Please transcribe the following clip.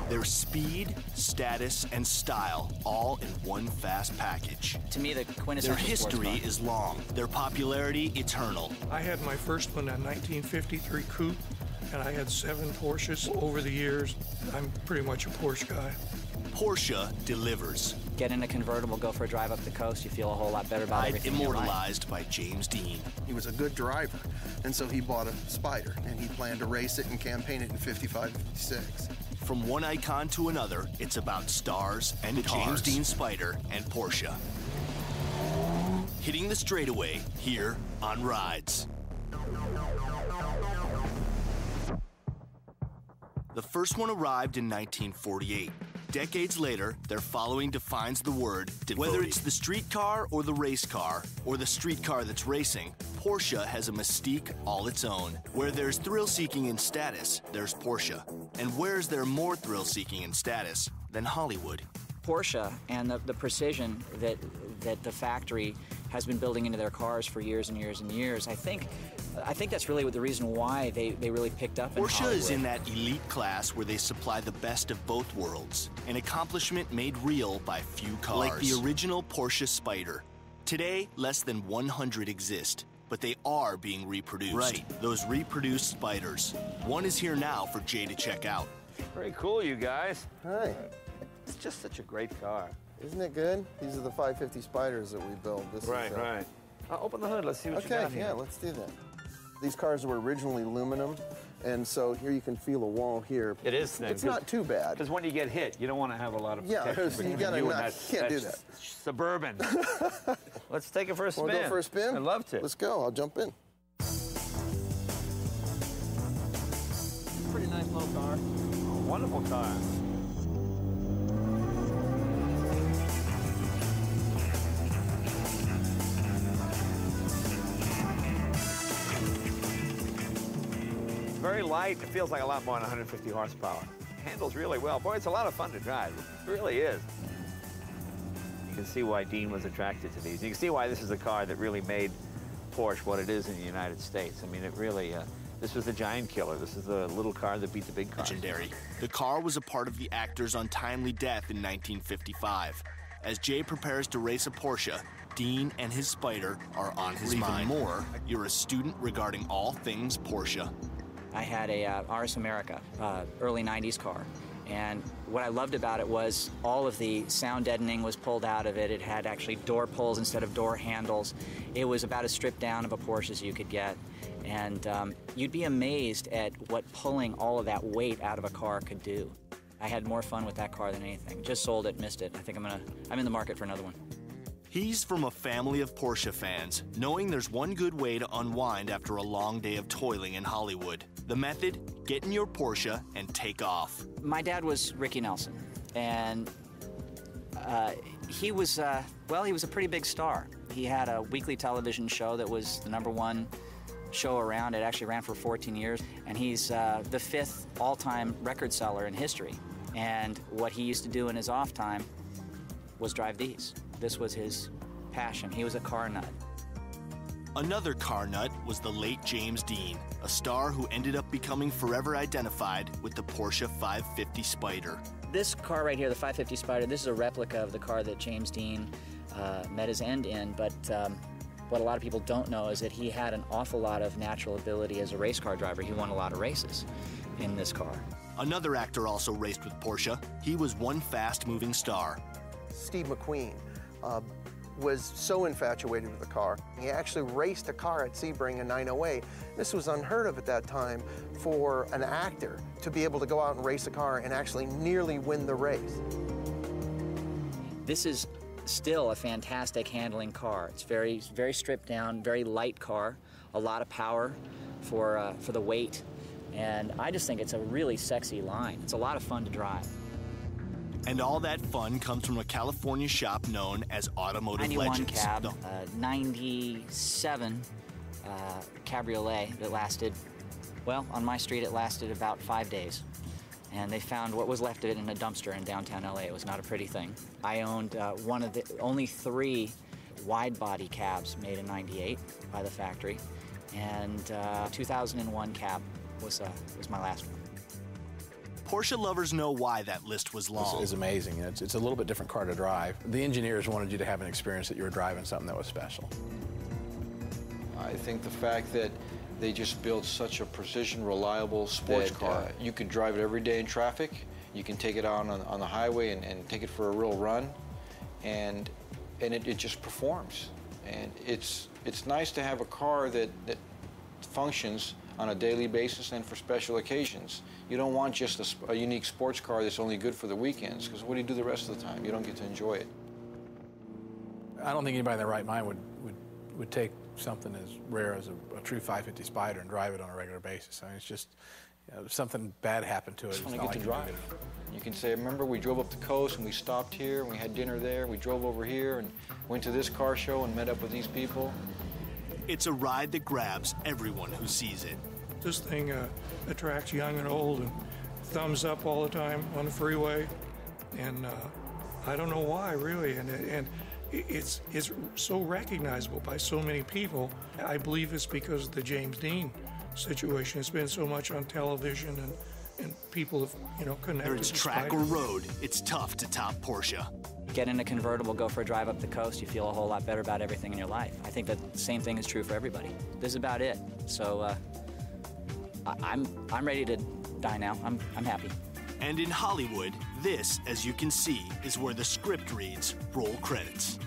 Their speed, status, and style all in one fast package. To me, the quintessential Their history is long, their popularity eternal. I had my first one, a 1953 coupe, and I had 7 Porsches over the years. I'm pretty much a Porsche guy. Porsche delivers. Get in a convertible, go for a drive up the coast, you feel a whole lot better about everything. Immortalized by James Dean. He was a good driver, and so he bought a Spider, and he planned to race it and campaign it in 55, 56. From one icon to another, it's about stars and the James Dean Spider and Porsche. Hitting the straightaway here on Rides. The first one arrived in 1948. Decades later, their following defines the word devoted. Whether it's the street car or the race car, or the street car that's racing, Porsche has a mystique all its own. Where there's thrill-seeking in status, there's Porsche. And where's there more thrill-seeking in status than Hollywood? Porsche and the precision that the factory has been building into their cars for years and years and years, I think that's really the reason why they really picked up in Porsche Hollywood. is in that elite class where they supply the best of both worlds, an accomplishment made real by few cars. Like the original Porsche Spider. Today, less than 100 exist, but they are being reproduced. Right, those reproduced Spiders. One is here now for Jay to check out. Very cool, you guys. Hi. It's just such a great car. Isn't it good? These are the 550 Spiders that we built. Right. Open the hood, let's see what you got here. Yeah, let's do that. These cars were originally aluminum, and so here you can feel a wall here. It is thin. It's not too bad. Because when you get hit, you don't want to have a lot of protection. Yeah, you gotta not, can't do that. Suburban. Let's take it for a spin. Want to go for a spin? I'd love to. Let's go. I'll jump in. Pretty nice little car. Oh, wonderful car. Very light. It feels like a lot more than 150 horsepower. Handles really well. Boy, it's a lot of fun to drive. It really is. You can see why Dean was attracted to these. You can see why this is a car that really made Porsche what it is in the United States. I mean, it really, this was the giant killer. This is the little car that beat the big car. Legendary. The car was a part of the actor's untimely death in 1955. As Jay prepares to race a Porsche, Dean and his Spider are on his mind. Even more, you're a student regarding all things Porsche. I had a RS America, early 90s car. And what I loved about it was all of the sound deadening was pulled out of it. It had actually door pulls instead of door handles. It was about as stripped down of a Porsche as you could get. And you'd be amazed at what pulling all of that weight out of a car could do. I had more fun with that car than anything. Just sold it, missed it. I think I'm in the market for another one. He's from a family of Porsche fans, knowing there's one good way to unwind after a long day of toiling in Hollywood. The method? Get in your Porsche and take off. My dad was Ricky Nelson, and he was a pretty big star. He had a weekly television show that was the #1 show around. It actually ran for 14 years, and he's the 5th all-time record seller in history. And what he used to do in his off time was drive these. This was his passion. He was a car nut. Another car nut was the late James Dean, a star who ended up becoming forever identified with the Porsche 550 Spider. This car right here, the 550 Spider, this is a replica of the car that James Dean met his end in, but what a lot of people don't know is that he had an awful lot of natural ability as a race car driver. He won a lot of races in this car. Another actor also raced with Porsche. He was one fast-moving star. Steve McQueen was so infatuated with the car. He actually raced a car at Sebring in 908. This was unheard of at that time for an actor to be able to go out and race a car and actually nearly win the race. This is still a fantastic handling car. It's very stripped down, very light car, a lot of power for the weight, and I just think it's a really sexy line. It's a lot of fun to drive. And all that fun comes from a California shop known as Automotive 91 Legends. cab, 97 cabriolet that lasted, well, on my street it lasted about 5 days. And they found what was left of it in a dumpster in downtown LA. It was not a pretty thing. I owned one of the only 3 wide-body cabs made in '98 by the factory, and 2001 cab was my last one. Porsche lovers know why that list was long. It's amazing. It's a little bit different car to drive. The engineers wanted you to have an experience that you were driving something that was special. I think the fact that they just built such a precision, reliable sports car. You could drive it every day in traffic. You can take it out on the highway and take it for a real run, and it just performs. And it's nice to have a car that functions on a daily basis and for special occasions. You don't want just a unique sports car that's only good for the weekends, because what do you do the rest of the time? You don't get to enjoy it. I don't think anybody in their right mind would take something as rare as a true 550 Spider and drive it on a regular basis. I mean, it's just, if something bad happened to it, it's not like to drive. You can say, remember, we drove up the coast and we stopped here and we had dinner there. We drove over here and went to this car show and met up with these people. It's a ride that grabs everyone who sees it. This thing attracts young and old, and thumbs up all the time on the freeway, and I don't know why, really, and it's so recognizable by so many people. I believe it's because of the James Dean situation. It's been so much on television, and people have, connected. Whether it's track or road, it's tough to top Porsche. Get in a convertible, go for a drive up the coast, you feel a whole lot better about everything in your life. I think that the same thing is true for everybody. This is about it. So I'm ready to die now. I'm happy. And in Hollywood, this, as you can see, is where the script reads, roll credits.